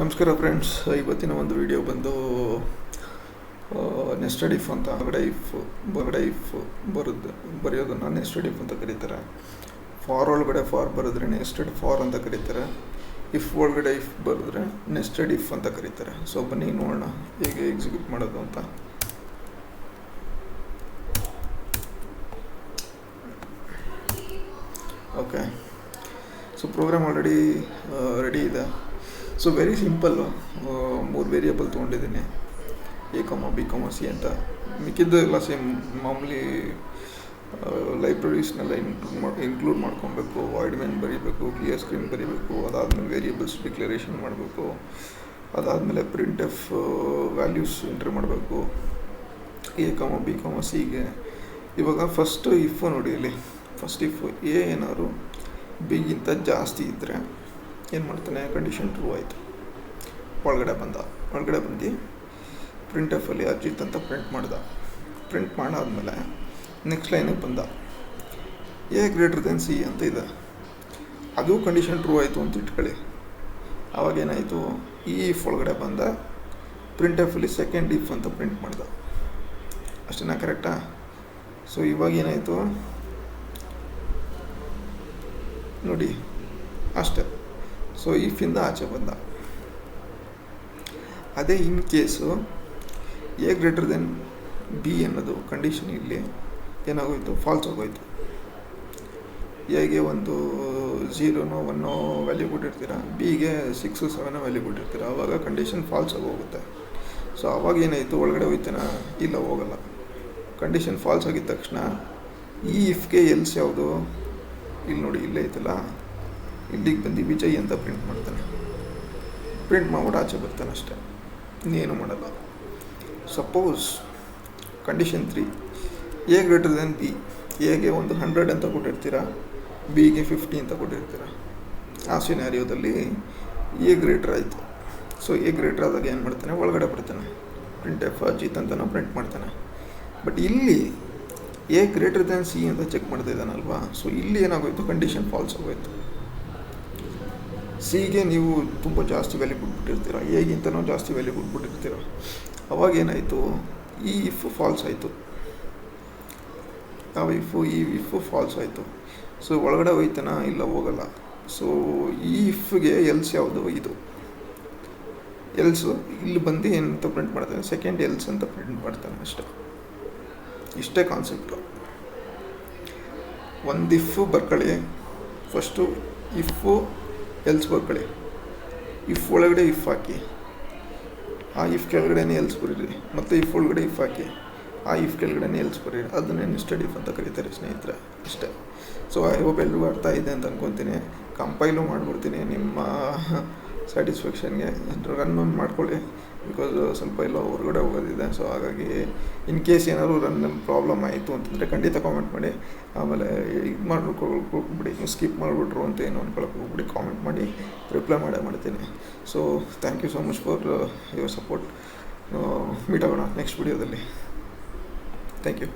ನಮಸ್ಕಾರ ಫ್ರೆಂಡ್ಸ್, ಇವತ್ತಿನ ಒಂದು ವಿಡಿಯೋ ಬಂದು ನೆಸ್ಟೆಡ್ ಇಫ್ ಅಂತ. ಹೊರಗಡೆ ಇಫ್ ಬರೆಯೋದನ್ನು ನೆಸ್ಟೆಡ್ ಇಫ್ ಅಂತ ಕರೀತಾರೆ. ಫಾರ್ ಒಳಗಡೆ ಫಾರ್ ಬರೆದ್ರೆ ನೆಸ್ಟೆಡ್ ಫಾರ್ ಅಂತ ಕರೀತಾರೆ. ಇಫ್ ಒಳಗಡೆ ಇಫ್ ಬರೆದ್ರೆ ನೆಸ್ಟೆಡ್ ಇಫ್ ಅಂತ ಕರೀತಾರೆ. ಸೊ ಬನ್ನಿ ನೋಡೋಣ ಹೇಗೆ ಎಕ್ಸಿಕ್ಯೂಟ್ ಮಾಡೋದು ಅಂತ. Okay, so program already ready ಇದೆ. So very simple. 3 ವೇರಿಯಬಲ್ ತೊಗೊಂಡಿದ್ದೀನಿ, A comma B comma C ಅಂತ. ಮಿಕ್ಕಿದ್ದು ಎಲ್ಲ ಸೇಮ್ ಮಾಮೂಲಿ ಲೈಬ್ರರೀಸ್ನೆಲ್ಲ ಇನ್ಕ್ಲೂಡ್ ಮಾಡ್ಕೊಬೇಕು. ವಾಯ್ಡ್ ಮೇನ್ ಬರೀಬೇಕು, ಕ್ಲಿಯರ್ ಸ್ಕ್ರೀನ್ ಬರೀಬೇಕು, ಅದಾದಮೇಲೆ ವೇರಿಯಬಲ್ಸ್ ಡಿಕ್ಲರೇಷನ್ ಮಾಡಬೇಕು, ಅದಾದಮೇಲೆ ಪ್ರಿಂಟ್ ಎಫ್ ವ್ಯಾಲ್ಯೂಸ್ ಎಂಟ್ರಿ ಮಾಡಬೇಕು ಎ ಕಾಮ ಬಿ ಕಾಮ ಸಿಗೆ. ಇವಾಗ ಫಸ್ಟು ಇಫ್ ನೋಡಿ, ಇಲ್ಲಿ ಫಸ್ಟ್ ಇಫ್ ಎ ಏನಾದ್ರು ಬಿಗಿಂತ ಜಾಸ್ತಿ ಇದ್ದರೆ ಏನು ಮಾಡ್ತಾನೆ, ಕಂಡೀಷನ್ ಟ್ರೂ ಆಯಿತು. ಒಳಗಡೆ ಬಂದು ಪ್ರಿಂಟ್ ಎಫಲ್ಲಿ ಅರ್ಜಿತ್ ಅಂತ ಪ್ರಿಂಟ್ ಮಾಡಾದ್ಮೇಲೆ ನೆಕ್ಸ್ಟ್ ಲೈನಿಗೆ ಬಂದ, ಎ ಗ್ರೇಟರ್ ದೆನ್ ಸಿ ಅಂತ ಇದೆ. ಅದು ಕಂಡೀಷನ್ ಟ್ರೂ ಆಯಿತು ಅಂತ ಇಟ್ಕೊಳ್ಳಿ. ಅವಾಗೇನಾಯಿತು, ಈ ಇಫ್ ಒಳಗಡೆ ಬಂದ ಪ್ರಿಂಟ್ ಎಫಲ್ಲಿ ಸೆಕೆಂಡ್ ಇಫ್ ಅಂತ ಪ್ರಿಂಟ್ ಮಾಡ್ದ. ಅಷ್ಟೇನಾ? ಕರೆಕ್ಟಾ? ಸೊ ಇವಾಗ ಏನಾಯಿತು ನೋಡಿ, ಅಷ್ಟೇ. ಸೊ ಇಫಿಂದ ಆಚೆ ಬಂದ. ಅದೇ in case A greater than B ಅನ್ನೋದು ಕಂಡೀಷನ್ ಇಲ್ಲಿ ಏನಾಗೋಯ್ತು, ಫಾಲ್ಸ್ ಆಗೋಯ್ತು. ಎಗೆ ಒಂದು 0ನೋ 1ನೋ ವ್ಯಾಲ್ಯೂ ಕೊಟ್ಟಿರ್ತೀರ, ಬಿಗೆ 6 7 ವ್ಯಾಲ್ಯೂ ಕೊಟ್ಟಿರ್ತೀರ. ಆವಾಗ ಕಂಡೀಷನ್ ಫಾಲ್ಸ್ ಆಗೋಗುತ್ತೆ. ಸೊ ಆವಾಗ ಏನಾಯಿತು, ಒಳಗಡೆ ಹೋಯ್ತಾನ? ಇಲ್ಲ, ಹೋಗಲ್ಲ. ಕಂಡೀಷನ್ ಫಾಲ್ಸ್ ಆಗಿದ ತಕ್ಷಣ ಈ ಇಫ್ಗೆ ಎಲ್ಸ್ ಯಾವುದು, ಇಲ್ಲಿ ನೋಡಿ, ಇಲ್ಲೇ ಐತಲ್ಲ, ಇಲ್ಲಿಗೆ ಬಂದು ವಿಜಯ್ ಅಂತ ಪ್ರಿಂಟ್ ಮಾಡ್ತಾನೆ. ಪ್ರಿಂಟ್ ಮಾಡ್ಬಿಟ್ಟು ಆಚೆ ಬರ್ತಾನೆ ಅಷ್ಟೇ, ಇನ್ನೇನು ಮಾಡಲ್ಲ. Suppose condition 3, A greater than B. ಎಗೆ ಒಂದು 100 ಅಂತ ಕೊಟ್ಟಿರ್ತೀರ, ಬಿಗೆ 50 ಅಂತ ಕೊಟ್ಟಿರ್ತೀರ. ಆ ಸಿನಾರಿಯೋದಲ್ಲಿ ಎ ಗ್ರೇಟರ್ ಆಯಿತು. ಸೊ ಎ ಗ್ರೇಟರ್ ಆದಾಗ ಏನು ಮಾಡ್ತಾನೆ, ಒಳಗಡೆ ಬರ್ತಾನೆ, ಪ್ರಿಂಟ್ ಎಫ್ ಅಜಿತ್ ಅಂತಲೂ ಪ್ರಿಂಟ್ ಮಾಡ್ತಾನೆ. ಬಟ್ ಇಲ್ಲಿ ಎ ಗ್ರೇಟರ್ ದ್ಯಾನ್ ಸಿ ಅಂತ ಚೆಕ್ ಮಾಡ್ತಾ ಇದ್ದಾನಲ್ವಾ. ಸೊ ಇಲ್ಲಿ ಏನಾಗೋಯ್ತು, ಕಂಡೀಷನ್ ಫಾಲ್ಸ್ ಆಗೋಯ್ತು. ಸಿಗೆ ನೀವು ತುಂಬ ಜಾಸ್ತಿ ವ್ಯಾಲ್ಯೂ ಕೊಟ್ಬಿಟ್ಟಿರ್ತೀರ, ಎಗಿಂತನೂ ಜಾಸ್ತಿ ವ್ಯಾಲ್ಯೂ ಕೊಟ್ಬಿಟ್ಟಿರ್ತೀರ. ಅವಾಗೇನಾಯಿತು, ಈ ಇಫ್ ಫಾಲ್ಸ್ ಆಯಿತು. ಈ ಇಫ್ ಫಾಲ್ಸ್ ಆಯಿತು. ಸೊ ಒಳಗಡೆ ಹೋಯ್ತಾನ? ಇಲ್ಲ, ಹೋಗಲ್ಲ. ಸೊ ಈ ಇಫ್ಗೆ ಎಲ್ಸ್ ಯಾವುದು, ಇದು ಎಲ್ಸು. ಇಲ್ಲಿ ಬಂದು ಏನಂತ ಪ್ರಿಂಟ್ ಮಾಡ್ತಾನೆ, ಸೆಕೆಂಡ್ ಎಲ್ಸ್ ಅಂತ ಪ್ರಿಂಟ್ ಮಾಡ್ತಾನೆ. ಇಷ್ಟೇ ಕಾನ್ಸೆಪ್ಟು. ಒಂದು ಇಫ್ ಬರ್ಕೊಳ್ಳಿ, ಫಸ್ಟು ಇಫು ಎಲ್ಸ್ ಬರ್ಕೊಳ್ಳಿ. ಇಫ್ ಒಳಗಡೆ ಇಫ್ ಹಾಕಿ, ಆ ಇಫ್ ಕೆಳಗಡೆನೇ ಎಲ್ಸ್ ಬರೀರಿ. ಮತ್ತು ಇಫ್ ಒಳಗಡೆ ಇಫ್ ಹಾಕಿ, ಆ ಇಫ್ ಕೆಳಗಡೆನೇ ಎಲ್ಸ್ ಬರೀರಿ. ಅದನ್ನೇ ನೆಸ್ಟೆಡ್ ಇಫ್ ಅಂತ ಕರೀತಾರೆ ಸ್ನೇಹಿತರೆ. ಇಷ್ಟೇ. ಸೊ ಐ ಹೋಪ್ ಎಲ್ರಿಗೂ ಅರ್ಥ ಇದೆ ಅಂತ ಅಂದ್ಕೊತೀನಿ. ಕಂಪೈಲು ಮಾಡಿಬಿಡ್ತೀನಿ ನಿಮ್ಮ ಸ್ಯಾಟಿಸ್ಫ್ಯಾಕ್ಷನ್ಗೆ. ರನ್ ಮಾಡ್ಕೊಳ್ಳಿ, ಬಿಕಾಸ್ ಸ್ವಲ್ಪ ಎಲ್ಲ ಹೊರಗಡೆ ಹೋಗೋದಿದೆ. ಸೊ ಹಾಗಾಗಿ ಇನ್ ಕೇಸ್ ಏನಾದರೂ ರನ್ನಲ್ಲಿ ಪ್ರಾಬ್ಲಮ್ ಆಯಿತು ಅಂತಂದರೆ ಖಂಡಿತ ಕಾಮೆಂಟ್ ಮಾಡಿ. ಆಮೇಲೆ ಇದು ಮಾಡ್ಬಿಡಿ, ಸ್ಕಿಪ್ ಮಾಡಿಬಿಟ್ರು ಅಂತ ಏನು ಅಂದ್ಕೊಳಕ್ಕೆ ಹೋಗ್ಬಿಡಿ. ಕಾಮೆಂಟ್ ಮಾಡಿ, ರಿಪ್ಲೈ ಮಾಡ್ತೀನಿ. So thank you so much for your support. Meet ಆಗೋಣ ನೆಕ್ಸ್ಟ್ ವಿಡಿಯೋದಲ್ಲಿ. Thank you.